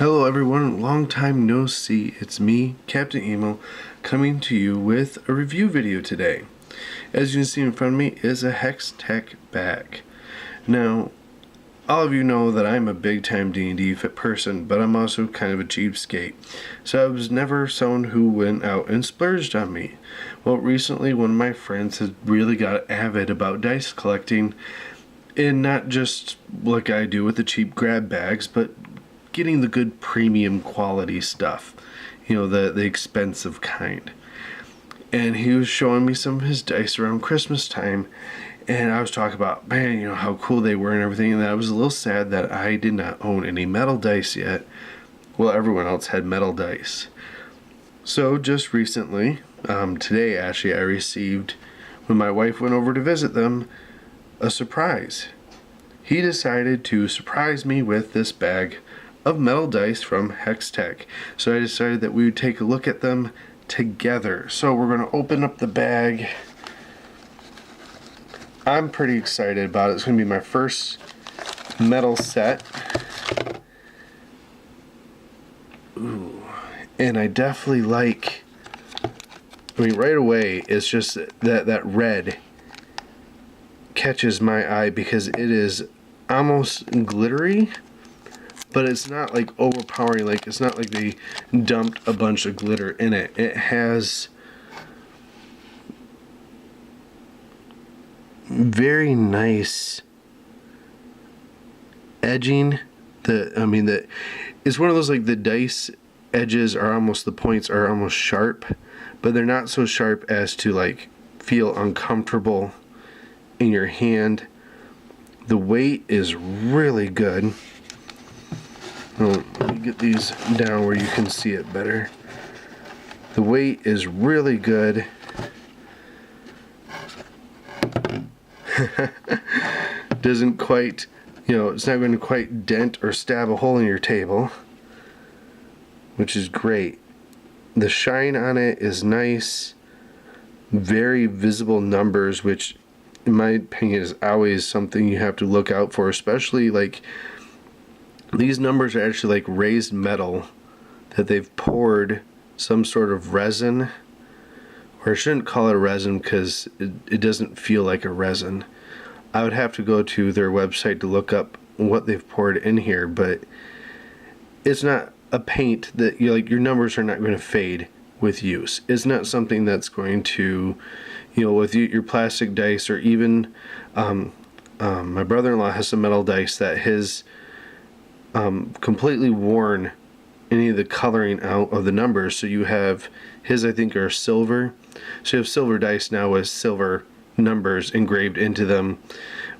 Hello everyone, long time no see. It's me, Captain Emo, coming to you with a review video today. As you can see in front of me is a Haxtec bag. Now, all of you know that I'm a big time D&D fit person, but I'm also kind of a cheapskate. So I was never someone who went out and splurged on me. Well, recently one of my friends has really got avid about dice collecting, and not just like I do with the cheap grab bags, but getting the good premium quality stuff, the expensive kind. And he was showing me some of his dice around Christmas time, and I was talking about, man, how cool they were and everything, and I was a little sad that I did not own any metal dice yet. Well, everyone else had metal dice. So just recently, today actually, I received, when my wife went over to visit them, a surprise. He decided to surprise me with this bag of metal dice from Haxtec. So I decided that we would take a look at them together. So we're going to open up the bag. I'm pretty excited about it. It's going to be my first metal set. Ooh. And I definitely like, right away, it's just that red catches my eye because it is almost glittery, but it's not like overpowering. Like, it's not like they dumped a bunch of glitter in it. It has very nice edging. It's one of those, like, the dice edges are almost, the points are almost sharp, but they're not so sharp as to like feel uncomfortable in your hand. The weight is really good. Let me get these down where you can see it better. The weight is really good. Doesn't quite, it's not going to quite dent or stab a hole in your table, which is great. The shine on it is nice. Very visible numbers, which in my opinion is always something you have to look out for, especially like these numbers are actually like raised metal that they've poured some sort of resin, or I shouldn't call it a resin because it doesn't feel like a resin. I would have to go to their website to look up what they've poured in here, but it's not a paint that your numbers are not going to fade with use. It's not something that's going to, with your plastic dice, or even my brother-in-law has some metal dice that his completely worn any of the coloring out of the numbers. So you have his, I think, are silver. So you have silver dice now with silver numbers engraved into them,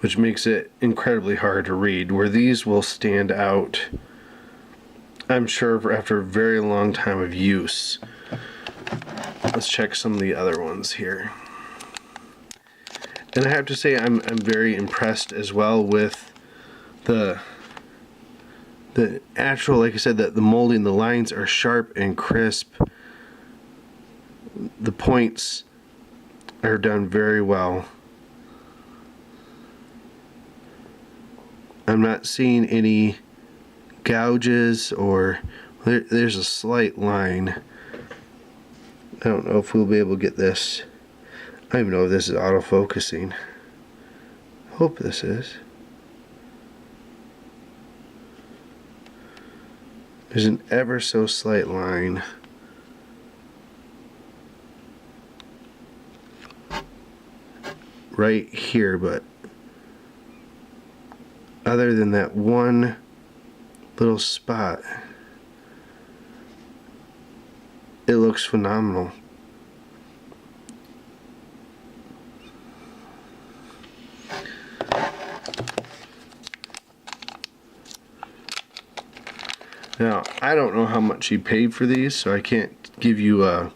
which makes it incredibly hard to read, where these will stand out, I'm sure, after a very long time of use. Let's check some of the other ones here. And I have to say I'm very impressed as well with the actual, like I said, that the molding, the lines are sharp and crisp. The points are done very well. I'm not seeing any gouges, or there's a slight line. I don't know if we'll be able to get this. I don't even know if this is auto-focusing. Hope this is. There's an ever so slight line. Right here, but other than that one little spot, it looks phenomenal. Now, I don't know how much he paid for these, so I can't give you a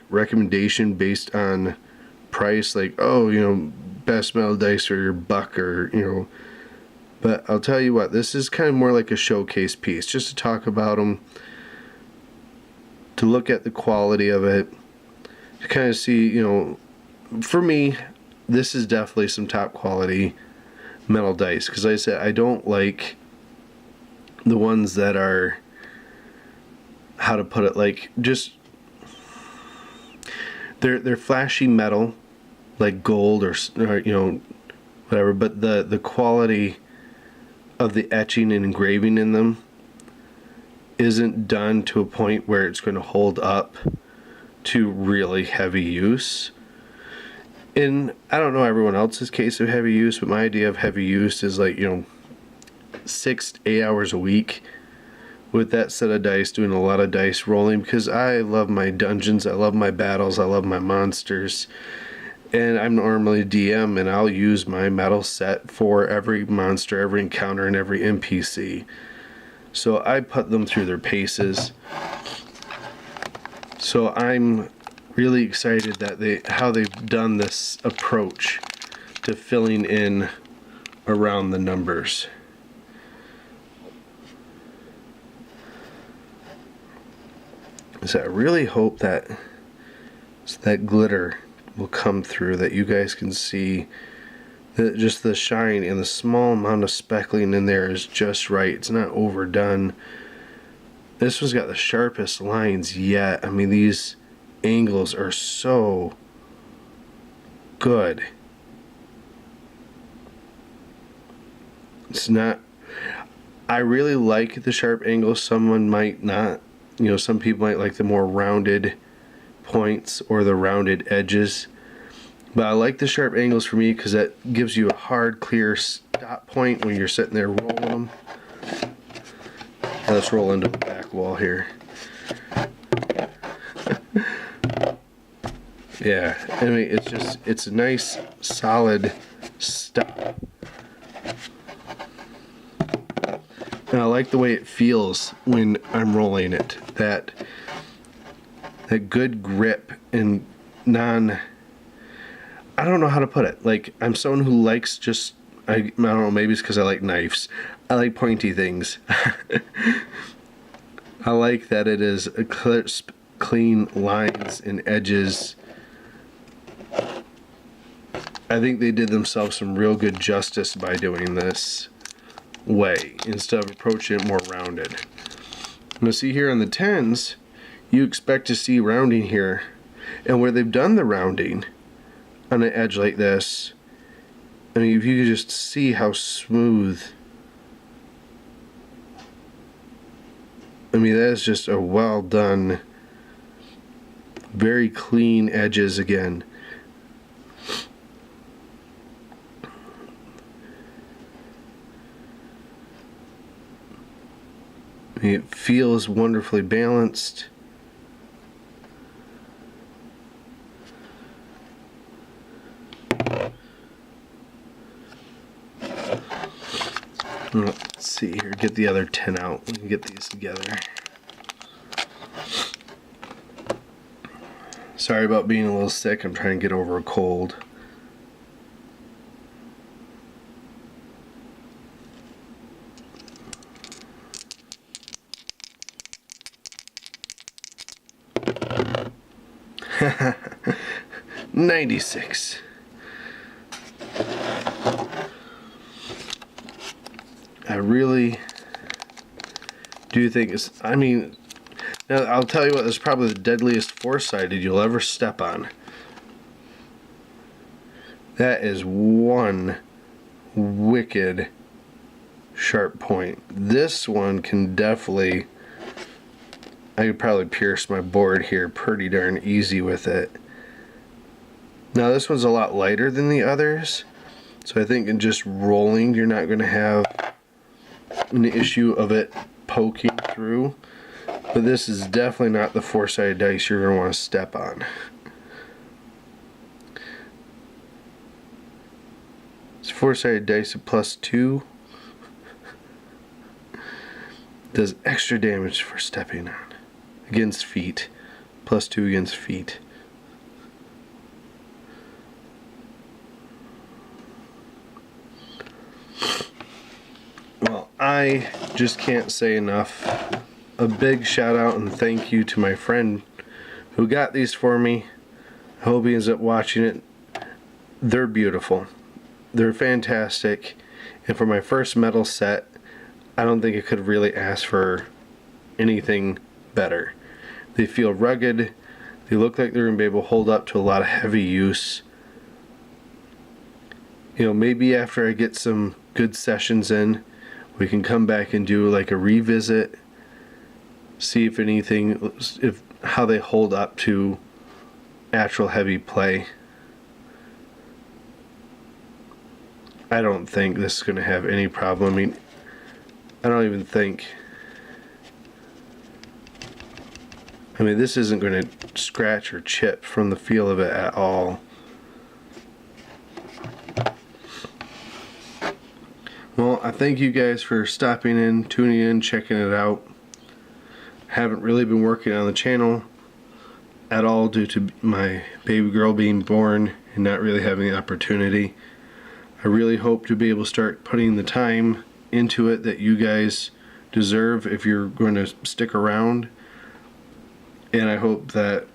recommendation based on price, like, oh, best metal dice or your buck, or but I'll tell you what, this is kind of more like a showcase piece, just to talk about them, to look at the quality of it, to kind of see, for me, this is definitely some top quality metal dice, because like I said, I don't like the ones that are, how to put it, like just they're flashy metal, like gold or whatever, but the quality of the etching and engraving in them isn't done to a point where it's going to hold up to really heavy use. And I don't know everyone else's case of heavy use, but my idea of heavy use is like 6 to 8 hours a week with that set of dice, doing a lot of dice rolling, because I love my dungeons, I love my battles, I love my monsters, and I'm normally DM, and I'll use my metal set for every monster, every encounter, and every NPC. So I put them through their paces. So I'm really excited that how they've done this approach to filling in around the numbers. So I really hope that glitter will come through, that you guys can see that just the shine and the small amount of speckling in there is just right. It's not overdone. This one's got the sharpest lines yet. I mean, these angles are so good. It's not, I really like the sharp angles. Someone might not. Some people might like the more rounded points or the rounded edges. But I like the sharp angles for me because that gives you a hard, clear stop point when you're sitting there rolling them. Now let's roll into the back wall here. Yeah, I mean, it's a nice, solid stop. And I like the way it feels when I'm rolling it. That good grip and I don't know how to put it. Like, I'm someone who likes I don't know, maybe it's because I like knives. I like pointy things. I like that it is a crisp, clean lines and edges. I think they did themselves some real good justice by doing this way instead of approaching it more rounded. Now see here on the 10s, you expect to see rounding here, and where they've done the rounding on an edge like this, I mean, if you could just see how smooth, I mean, that is just a well done, very clean edges again. I mean, it feels wonderfully balanced. Let's see here, get the other 10 out. We can get these together. Sorry about being a little sick. I'm trying to get over a cold. $96. I really do think it's, I mean, now I'll tell you what, it's probably the deadliest four-sided you'll ever step on. That is one wicked sharp point. This one can definitely, I could probably pierce my board here pretty darn easy with it. Now this one's a lot lighter than the others, so I think in just rolling you're not going to have an issue of it poking through. But this is definitely not the four-sided dice you're going to want to step on. It's four-sided dice at +2. Does extra damage for stepping on. Against feet. +2 against feet. Well, I just can't say enough. A big shout out and thank you to my friend who got these for me. I hope he ends up watching it. They're beautiful. They're fantastic. And for my first metal set, I don't think it could really ask for anything better. They feel rugged. They look like they're going to be able to hold up to a lot of heavy use. You know, maybe after I get some good sessions in, we can come back and do like a revisit, see if anything, if how they hold up to actual heavy play. I don't think this is going to have any problem. I mean, I don't even think, I mean, this isn't going to scratch or chip from the feel of it at all. Well, I thank you guys for stopping in, tuning in, checking it out. Haven't really been working on the channel at all due to my baby girl being born and not really having the opportunity. I really hope to be able to start putting the time into it that you guys deserve if you're going to stick around. And I hope that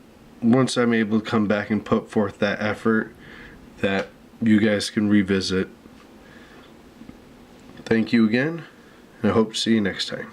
once I'm able to come back and put forth that effort, that you guys can revisit. Thank you again, and I hope to see you next time.